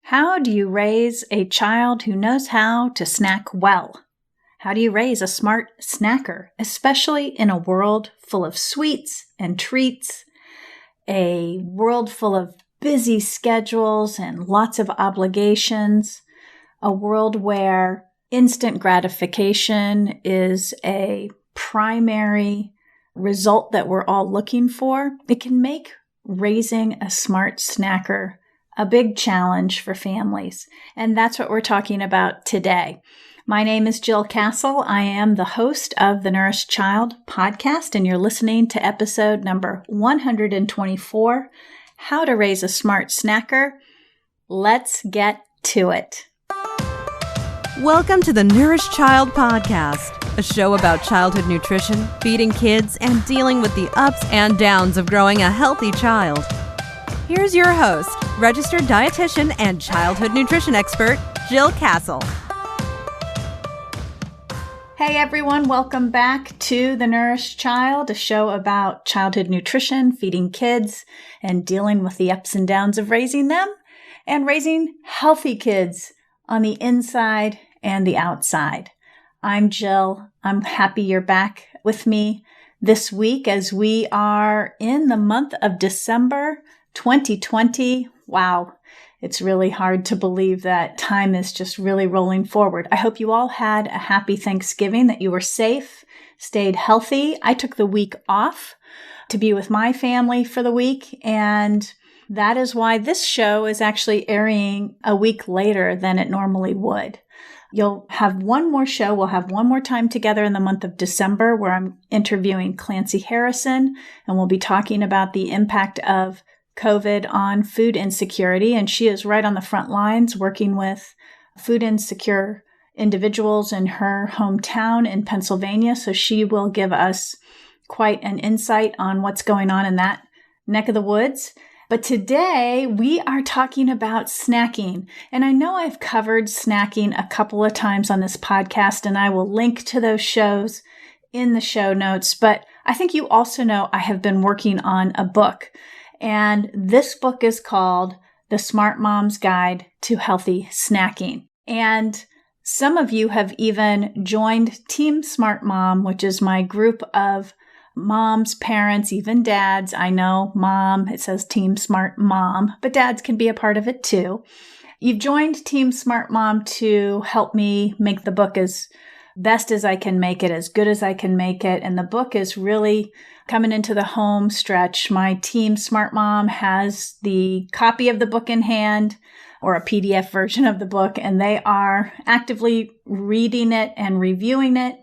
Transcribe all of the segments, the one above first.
How do you raise a child who knows how to snack well? How do you raise a smart snacker, especially in a world full of sweets and treats, a world full of busy schedules and lots of obligations, a world where instant gratification is a primary result that we're all looking for? It can make raising a smart snacker a big challenge for families. And that's what we're talking about today. My name is Jill Castle. I am the host of the Nourished Child podcast, and you're listening to episode number 124, How to Raise a Smart Snacker. Let's get to it. Welcome to the Nourished Child podcast, a show about childhood nutrition, feeding kids, and dealing with the ups and downs of growing a healthy child. Here's your host, registered dietitian and childhood nutrition expert, Jill Castle. Hey everyone, welcome back to The Nourished Child, a show about childhood nutrition, feeding kids, and dealing with the ups and downs of raising them, and raising healthy kids on the inside and the outside. I'm Jill. I'm happy you're back with me this week as we are in the month of December 2020. Wow, it's really hard to believe that time is just really rolling forward. I hope you all had a happy Thanksgiving, that you were safe, stayed healthy. I took the week off to be with my family for the week, and that is why this show is actually airing a week later than it normally would. You'll have one more show. We'll have one more time together in the month of December where I'm interviewing Clancy Harrison, and we'll be talking about the impact of COVID on food insecurity. And she is right on the front lines working with food insecure individuals in her hometown in Pennsylvania. So she will give us quite an insight on what's going on in that neck of the woods. But today we are talking about snacking. And I know I've covered snacking a couple of times on this podcast, and I will link to those shows in the show notes. But I think you also know I have been working on a book. And this book is called The Smart Mom's Guide to Healthy Snacking. And some of you have even joined Team Smart Mom, which is my group of moms, parents, even dads. I know mom, it says Team Smart Mom, but dads can be a part of it too. You've joined Team Smart Mom to help me make the book as best as I can make it, as good as I can make it. And the book is really coming into the home stretch. My Team Smart Mom has the copy of the book in hand, or a PDF version of the book, and they are actively reading it and reviewing it.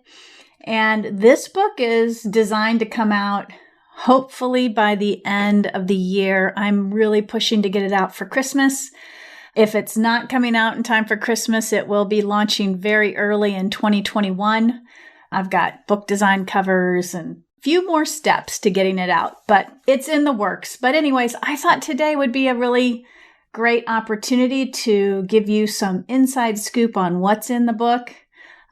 And this book is designed to come out hopefully by the end of the year. I'm really pushing to get it out for Christmas. If it's not coming out in time for Christmas, it will be launching very early in 2021. I've got book design covers and a few more steps to getting it out, but it's in the works. But anyways, I thought today would be a really great opportunity to give you some inside scoop on what's in the book,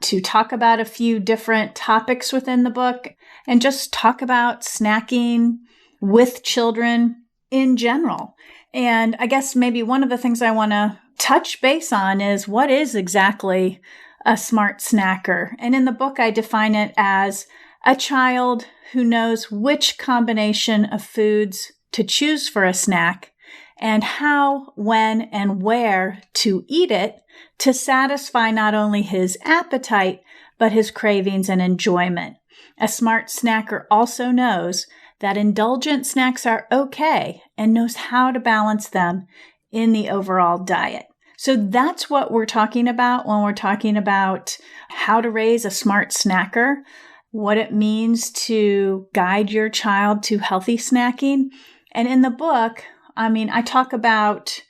to talk about a few different topics within the book, and just talk about snacking with children in general. And I guess maybe one of the things I want to touch base on is what is exactly a smart snacker. And in the book, I define it as a child who knows which combination of foods to choose for a snack and how, when, and where to eat it to satisfy not only his appetite, but his cravings and enjoyment. A smart snacker also knows that indulgent snacks are okay and knows how to balance them in the overall diet. So that's what we're talking about when we're talking about how to raise a smart snacker, what it means to guide your child to healthy snacking. And in the book, I talk about,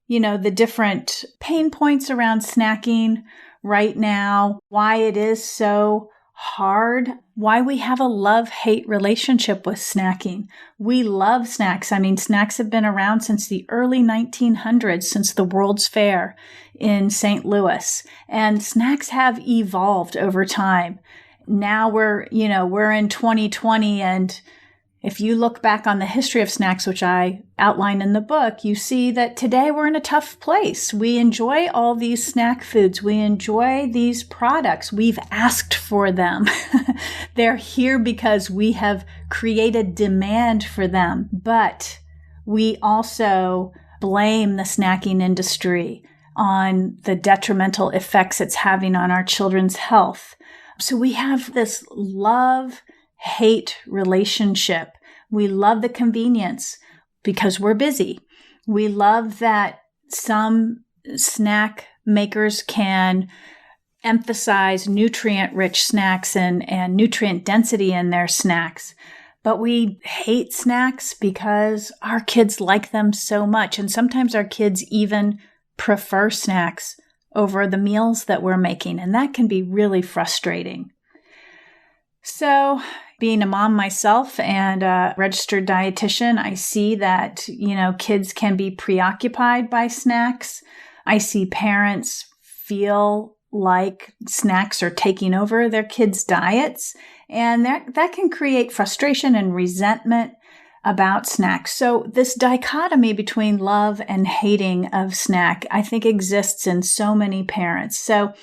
the different pain points around snacking right now, why it is so hard, why we have a love-hate relationship with snacking. We love snacks. Snacks have been around since the early 1900s, since the World's Fair in St. Louis. And snacks have evolved over time. Now we're in 2020 and If you look back on the history of snacks, which I outline in the book, you see that today we're in a tough place. We enjoy all these snack foods. We enjoy these products. We've asked for them. They're here because we have created demand for them. But we also blame the snacking industry on the detrimental effects it's having on our children's health. So we have this love-hate relationship. We love the convenience because we're busy. We love that some snack makers can emphasize nutrient-rich snacks and nutrient density in their snacks. But we hate snacks because our kids like them so much. And sometimes our kids even prefer snacks over the meals that we're making. And that can be really frustrating. So being a mom myself and a registered dietitian, I see that, kids can be preoccupied by snacks. I see parents feel like snacks are taking over their kids' diets. And that can create frustration and resentment about snacks. So this dichotomy between love and hating of snack, I think exists in so many parents. So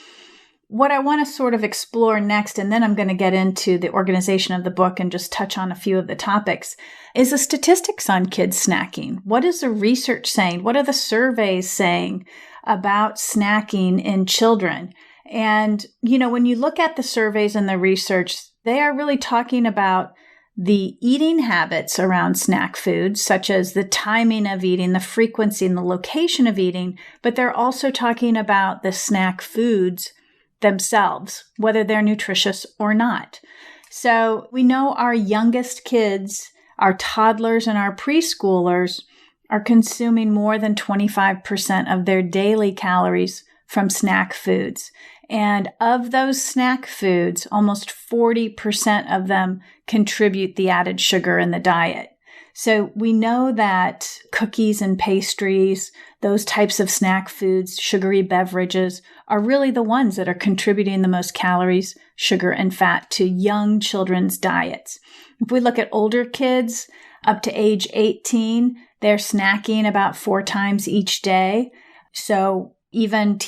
what I want to sort of explore next, and then I'm going to get into the organization of the book and just touch on a few of the topics, is the statistics on kids snacking. What is the research saying? What are the surveys saying about snacking in children? And, when you look at the surveys and the research, they are really talking about the eating habits around snack foods, such as the timing of eating, the frequency, and the location of eating, but they're also talking about the snack foods themselves, whether they're nutritious or not. So we know our youngest kids, our toddlers and our preschoolers, are consuming more than 25% of their daily calories from snack foods. And of those snack foods, almost 40% of them contribute the added sugar in the diet. So we know that cookies and pastries, those types of snack foods, sugary beverages, are really the ones that are contributing the most calories, sugar, and fat to young children's diets. If we look at older kids up to age 18, they're snacking about 4 times each day. So even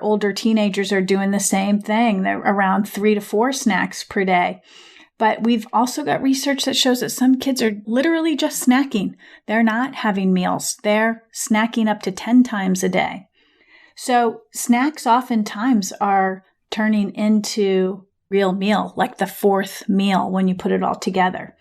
older teenagers are doing the same thing. They're around 3 to 4 snacks per day. But we've also got research that shows that some kids are literally just snacking. They're not having meals. They're snacking up to 10 times a day. So snacks oftentimes are turning into real meal, like the 4th meal when you put it all together.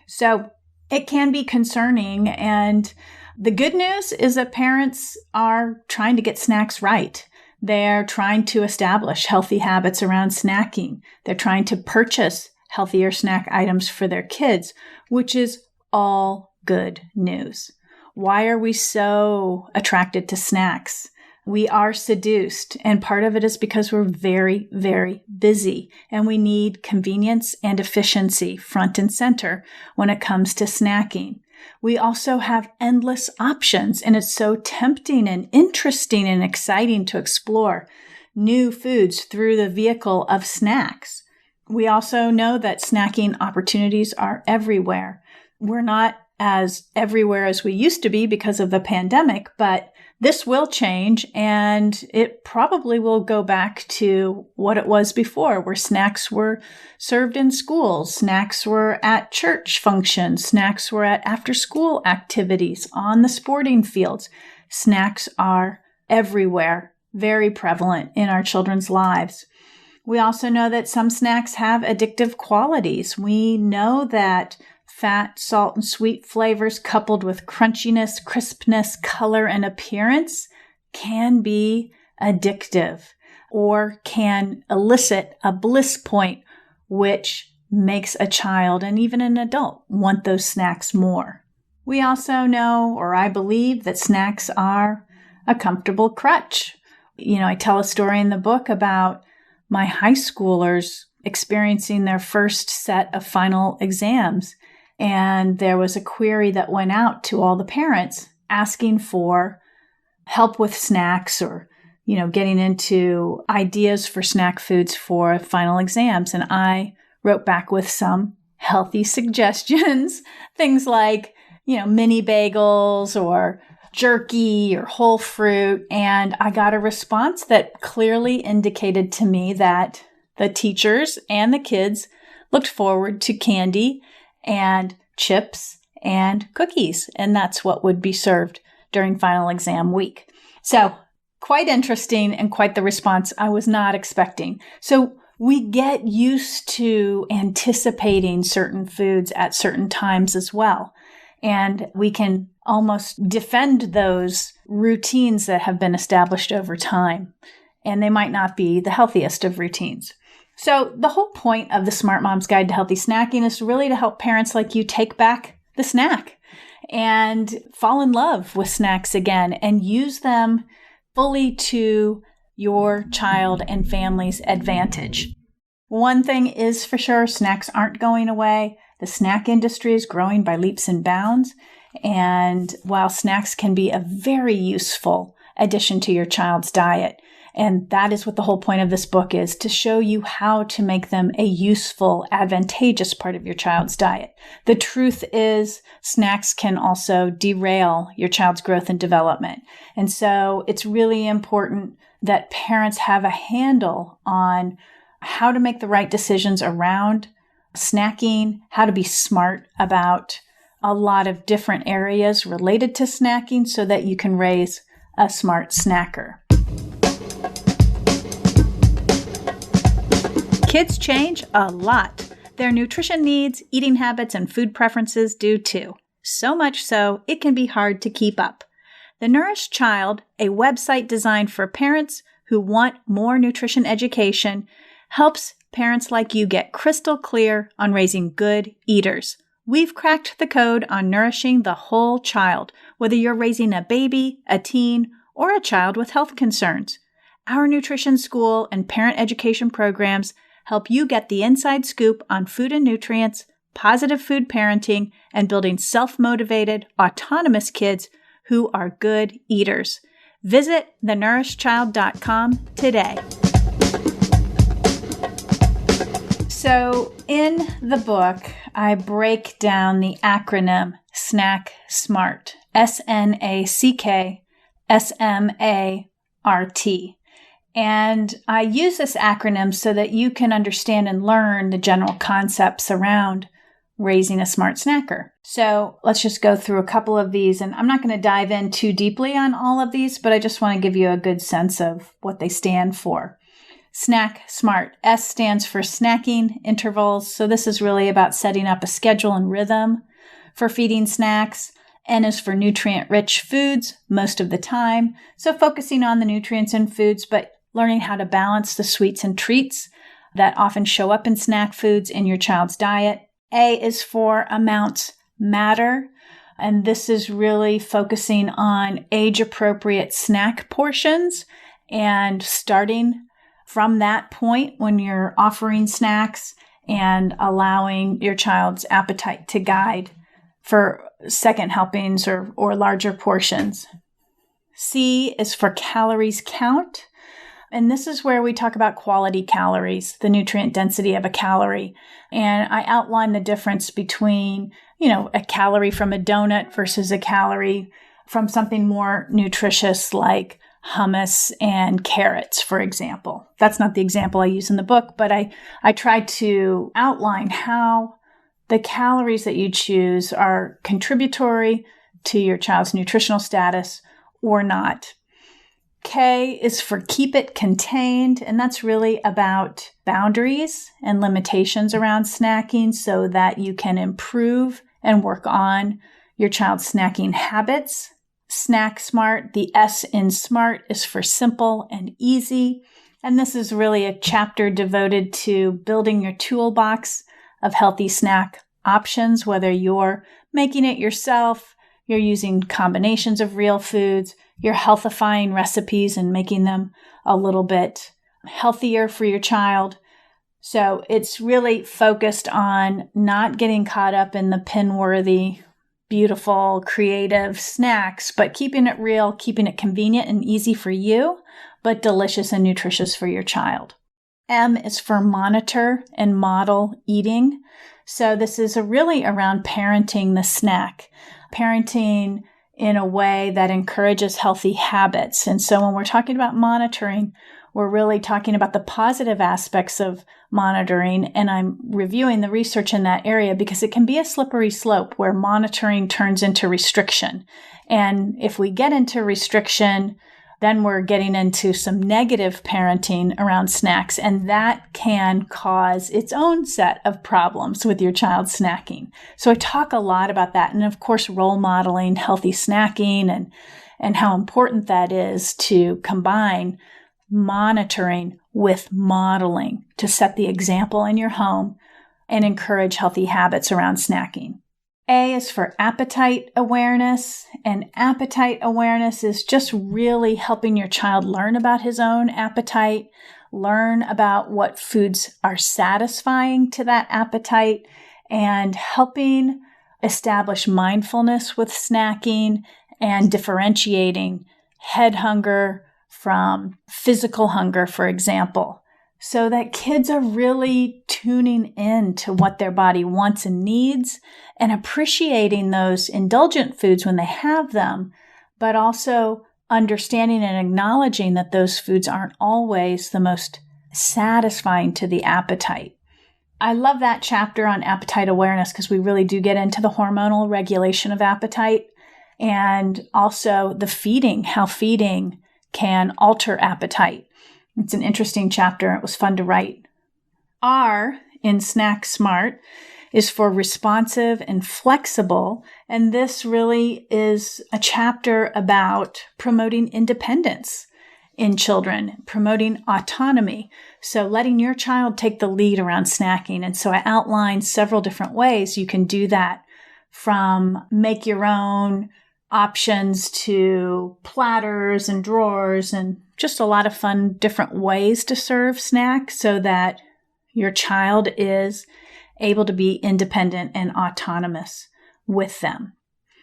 So it can be concerning. And the good news is that parents are trying to get snacks right. They're trying to establish healthy habits around snacking. They're trying to purchase healthier snack items for their kids, which is all good news. Why are we so attracted to snacks? We are seduced, and part of it is because we're very, very busy, and we need convenience and efficiency front and center when it comes to snacking. We also have endless options, and it's so tempting and interesting and exciting to explore new foods through the vehicle of snacks. We also know that snacking opportunities are everywhere. We're not as everywhere as we used to be because of the pandemic, but this will change, and it probably will go back to what it was before, where snacks were served in schools, snacks were at church functions, snacks were at after-school activities, on the sporting fields. Snacks are everywhere, very prevalent in our children's lives. We also know that some snacks have addictive qualities. We know that fat, salt, and sweet flavors coupled with crunchiness, crispness, color, and appearance can be addictive or can elicit a bliss point, which makes a child and even an adult want those snacks more. We also know, or I believe, that snacks are a comfortable crutch. I tell a story in the book about my high schoolers experiencing their first set of final exams. And there was a query that went out to all the parents asking for help with snacks or, getting into ideas for snack foods for final exams. And I wrote back with some healthy suggestions, things like, mini bagels or jerky or whole fruit. And I got a response that clearly indicated to me that the teachers and the kids looked forward to candy and chips and cookies. And that's what would be served during final exam week. So quite interesting and quite the response I was not expecting. So we get used to anticipating certain foods at certain times as well. And we can almost defend those routines that have been established over time. And they might not be the healthiest of routines. So the whole point of the Smart Mom's Guide to Healthy Snacking is really to help parents like you take back the snack and fall in love with snacks again and use them fully to your child and family's advantage. One thing is for sure, snacks aren't going away. The snack industry is growing by leaps and bounds. And while snacks can be a very useful addition to your child's diet, and that is what the whole point of this book is, to show you how to make them a useful, advantageous part of your child's diet. The truth is, snacks can also derail your child's growth and development. And so it's really important that parents have a handle on how to make the right decisions around snacking, how to be smart about a lot of different areas related to snacking so that you can raise a smart snacker. Kids change a lot. Their nutrition needs, eating habits, and food preferences do too. So much so, it can be hard to keep up. The Nourished Child, a website designed for parents who want more nutrition education, helps parents like you get crystal clear on raising good eaters. We've cracked the code on nourishing the whole child, whether you're raising a baby, a teen, or a child with health concerns. Our nutrition school and parent education programs help you get the inside scoop on food and nutrients, positive food parenting, and building self-motivated, autonomous kids who are good eaters. Visit thenourishedchild.com today. So in the book, I break down the acronym SNACK SMART, SNACK SMART. And I use this acronym so that you can understand and learn the general concepts around raising a smart snacker. So let's just go through a couple of these. And I'm not going to dive in too deeply on all of these, but I just want to give you a good sense of what they stand for. Snack SMART. S stands for snacking intervals. So this is really about setting up a schedule and rhythm for feeding snacks. N is for nutrient-rich foods most of the time. So focusing on the nutrients in foods, but learning how to balance the sweets and treats that often show up in snack foods in your child's diet. A is for amounts matter. And this is really focusing on age-appropriate snack portions and starting from that point when you're offering snacks and allowing your child's appetite to guide for second helpings or larger portions. C is for calories count. And this is where we talk about quality calories, the nutrient density of a calorie. And I outline the difference between, a calorie from a donut versus a calorie from something more nutritious like hummus and carrots, for example. That's not the example I use in the book, but I try to outline how the calories that you choose are contributory to your child's nutritional status or not. K is for keep it contained, and that's really about boundaries and limitations around snacking so that you can improve and work on your child's snacking habits. Snack SMART, the S in SMART is for simple and easy, and this is really a chapter devoted to building your toolbox of healthy snack options, whether you're making it yourself, you're using combinations of real foods, you're healthifying recipes and making them a little bit healthier for your child. So it's really focused on not getting caught up in the pin-worthy, beautiful, creative snacks, but keeping it real, keeping it convenient and easy for you, but delicious and nutritious for your child. M is for monitor and model eating. So this is really around parenting the snack, parenting in a way that encourages healthy habits. And so when we're talking about monitoring, we're really talking about the positive aspects of monitoring. And I'm reviewing the research in that area because it can be a slippery slope where monitoring turns into restriction. And if we get into restriction, then we're getting into some negative parenting around snacks, and that can cause its own set of problems with your child snacking. So I talk a lot about that. And of course, role modeling healthy snacking and how important that is to combine monitoring with modeling to set the example in your home and encourage healthy habits around snacking. A is for appetite awareness, and appetite awareness is just really helping your child learn about his own appetite, learn about what foods are satisfying to that appetite, and helping establish mindfulness with snacking and differentiating head hunger from physical hunger, for example, so that kids are really tuning in to what their body wants and needs and appreciating those indulgent foods when they have them, but also understanding and acknowledging that those foods aren't always the most satisfying to the appetite. I love that chapter on appetite awareness because we really do get into the hormonal regulation of appetite and also the feeding, how feeding can alter appetite. It's an interesting chapter. It was fun to write. R in Snack Smart is for responsive and flexible. And this really is a chapter about promoting independence in children, promoting autonomy. So letting your child take the lead around snacking. And so I outlined several different ways you can do that, from make your own options to platters and drawers and just a lot of fun different ways to serve snacks so that your child is able to be independent and autonomous with them.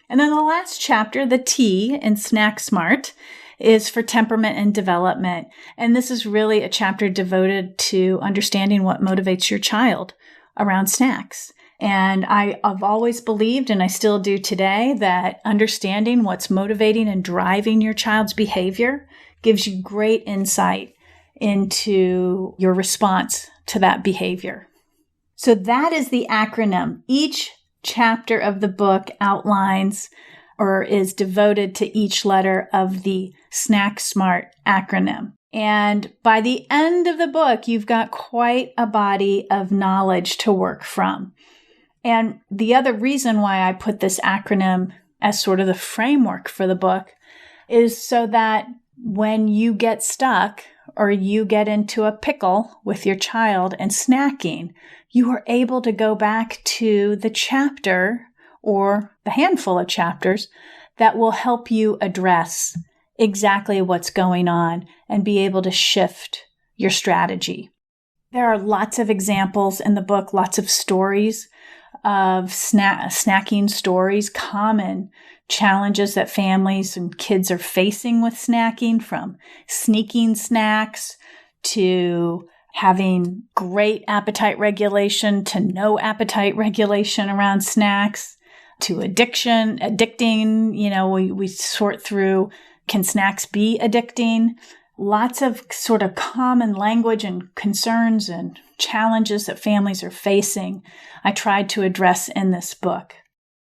And then the last chapter, the T in Snack Smart, is for temperament and development. And this is really a chapter devoted to understanding what motivates your child around snacks. And I've always believed, and I still do today, that understanding what's motivating and driving your child's behavior gives you great insight into your response to that behavior. So that is the acronym. Each chapter of the book outlines or is devoted to each letter of the Snack Smart acronym. And by the end of the book, you've got quite a body of knowledge to work from. And the other reason why I put this acronym as sort of the framework for the book is so that when you get stuck or you get into a pickle with your child and snacking, you are able to go back to the chapter or the handful of chapters that will help you address exactly what's going on and be able to shift your strategy. There are lots of examples in the book, lots of stories of snacking stories, common challenges that families and kids are facing with snacking, from sneaking snacks to having great appetite regulation to no appetite regulation around snacks to addicting. You know, we sort through, can snacks be addicting? Lots of sort of common language and concerns and challenges that families are facing, I tried to address in this book.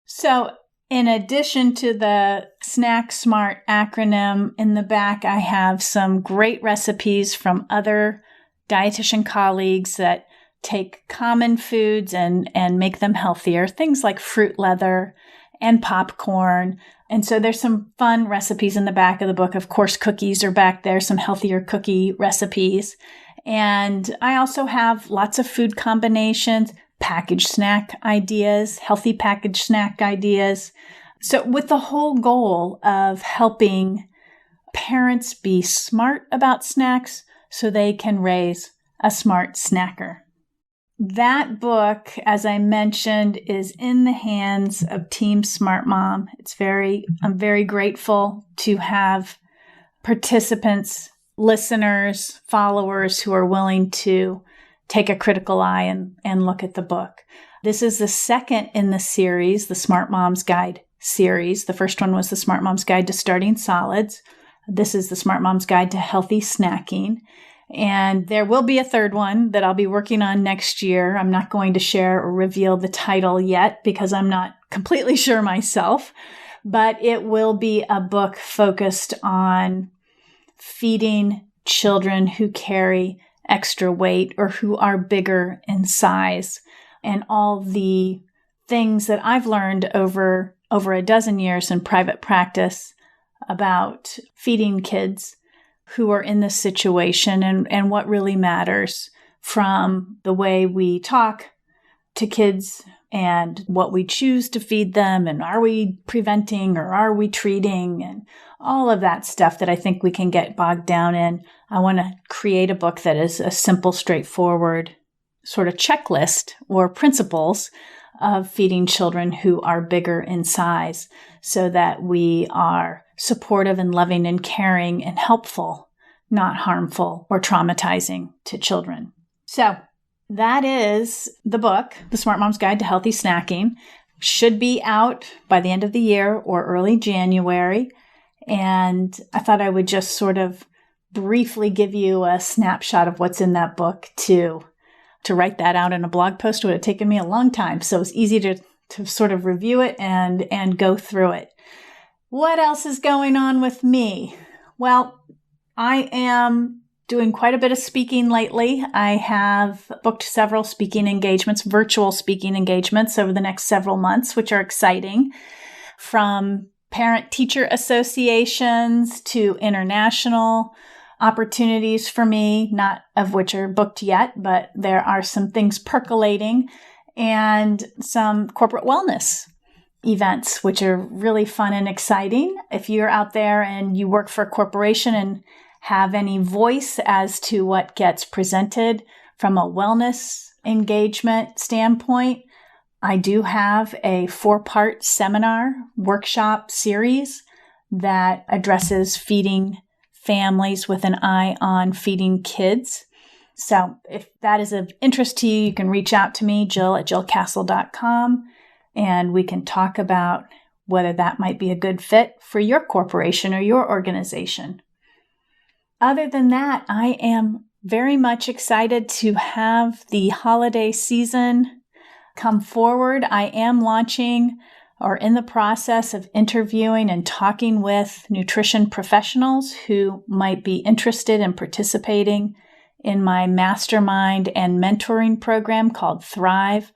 So in addition to the Snack Smart acronym, in the back I have some great recipes from other dietitian colleagues that take common foods and make them healthier, things like fruit leather and popcorn. And so there's some fun recipes in the back of the book. Of course, cookies are back there, some healthier cookie recipes. And I also have lots of food combinations, packaged snack ideas, healthy packaged snack ideas. So with the whole goal of helping parents be smart about snacks so they can raise a smart snacker. That book, as I mentioned, is in the hands of Team Smart Mom. I'm very grateful to have participants listeners, followers who are willing to take a critical eye and look at the book. This is the second in the series, the Smart Mom's Guide series. The first one was the Smart Mom's Guide to Starting Solids. This is the Smart Mom's Guide to Healthy Snacking. And there will be a third one that I'll be working on next year. I'm not going to share or reveal the title yet because I'm not completely sure myself, but it will be a book focused on feeding children who carry extra weight or who are bigger in size, and all the things that I've learned over a dozen years in private practice about feeding kids who are in this situation and what really matters, from the way we talk to kids and what we choose to feed them, and are we preventing or are we treating, and all of that stuff that I think we can get bogged down in. I want to create a book that is a simple, straightforward sort of checklist or principles of feeding children who are bigger in size, so that we are supportive and loving and caring and helpful, not harmful or traumatizing to children. So that is the book, The Smart Mom's Guide to Healthy Snacking. Should be out by the end of the year or early January. And I thought I would just sort of briefly give you a snapshot of what's in that book. To write that out in a blog post would have taken me a long time. So it's easy to sort of review it and go through it. What else is going on with me? Well, I am doing quite a bit of speaking lately. I have booked several speaking engagements, virtual speaking engagements over the next several months, which are exciting, from parent-teacher associations to international opportunities for me, not of which are booked yet, but there are some things percolating, and some corporate wellness events, which are really fun and exciting. If you're out there and you work for a corporation and have any voice as to what gets presented from a wellness engagement standpoint, I do have a 4-part seminar workshop series that addresses feeding families with an eye on feeding kids. So if that is of interest to you, you can reach out to me, Jill@jillcastle.com, and we can talk about whether that might be a good fit for your corporation or your organization. Other than that, I am very much excited to have the holiday season come forward. I am launching or in the process of interviewing and talking with nutrition professionals who might be interested in participating in my mastermind and mentoring program called Thrive.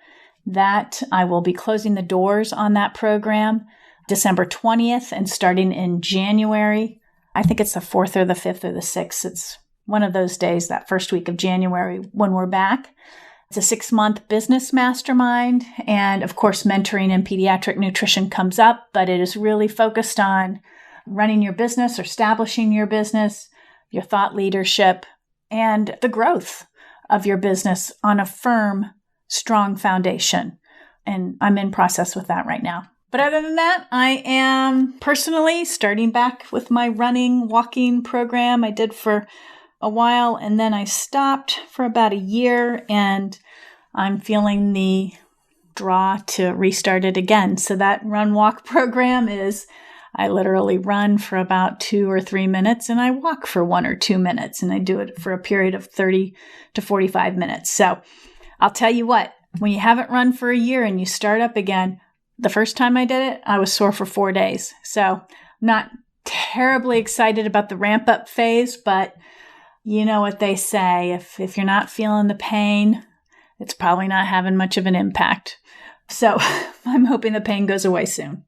That I will be closing the doors on that program December 20th and starting in January. I think it's the 4th or the 5th or the 6th. It's one of those days, that first week of January when we're back. It's a 6-month business mastermind. And of course, mentoring in pediatric nutrition comes up, but it is really focused on running your business, or establishing your business, your thought leadership, and the growth of your business on a firm, strong foundation. And I'm in process with that right now. But other than that, I am personally starting back with my walking program I did for a while, and then I stopped for about a year, and I'm feeling the draw to restart it again. So that run-walk program is, I literally run for about 2 or 3 minutes, and I walk for 1 or 2 minutes, and I do it for a period of 30 to 45 minutes. So I'll tell you what, when you haven't run for a year and you start up again, the first time I did it, I was sore for 4 days. So not terribly excited about the ramp-up phase, but you know what they say, if you're not feeling the pain, it's probably not having much of an impact. So I'm hoping the pain goes away soon.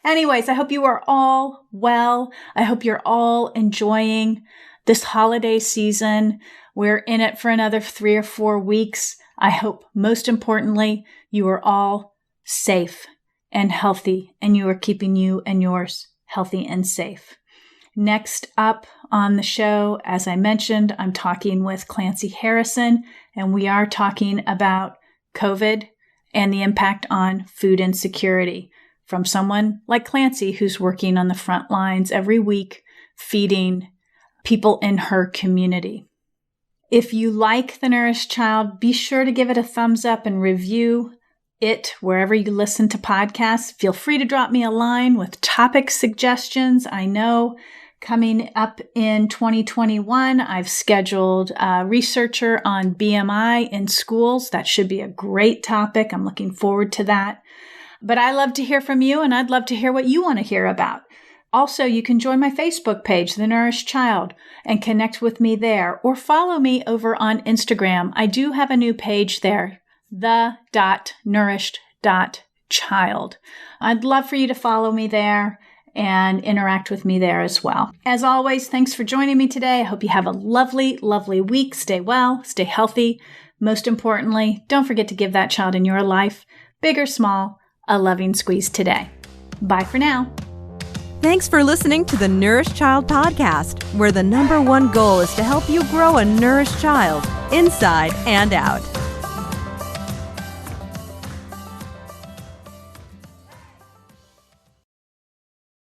Anyways, I hope you are all well. I hope you're all enjoying this holiday season. We're in it for another 3 or 4 weeks. I hope, most importantly, you are all safe and healthy, and you are keeping you and yours healthy and safe. Next up on the show, as I mentioned, I'm talking with Clancy Harrison, and we are talking about COVID and the impact on food insecurity from someone like Clancy, who's working on the front lines every week, feeding people in her community. If you like The Nourished Child, be sure to give it a thumbs up and review it wherever you listen to podcasts. Feel free to drop me a line with topic suggestions. I know coming up in 2021, I've scheduled a researcher on BMI in schools. That should be a great topic. I'm looking forward to that. But I love to hear from you, and I'd love to hear what you want to hear about. Also, you can join my Facebook page, The Nourished Child, and connect with me there, or follow me over on Instagram. I do have a new page there, the.nourished.child. I'd love for you to follow me there and interact with me there as well. As always, thanks for joining me today. I hope you have a lovely, lovely week. Stay well, stay healthy. Most importantly, don't forget to give that child in your life, big or small, a loving squeeze today. Bye for now. Thanks for listening to the Nourished Child podcast, where the #1 goal is to help you grow a nourished child inside and out.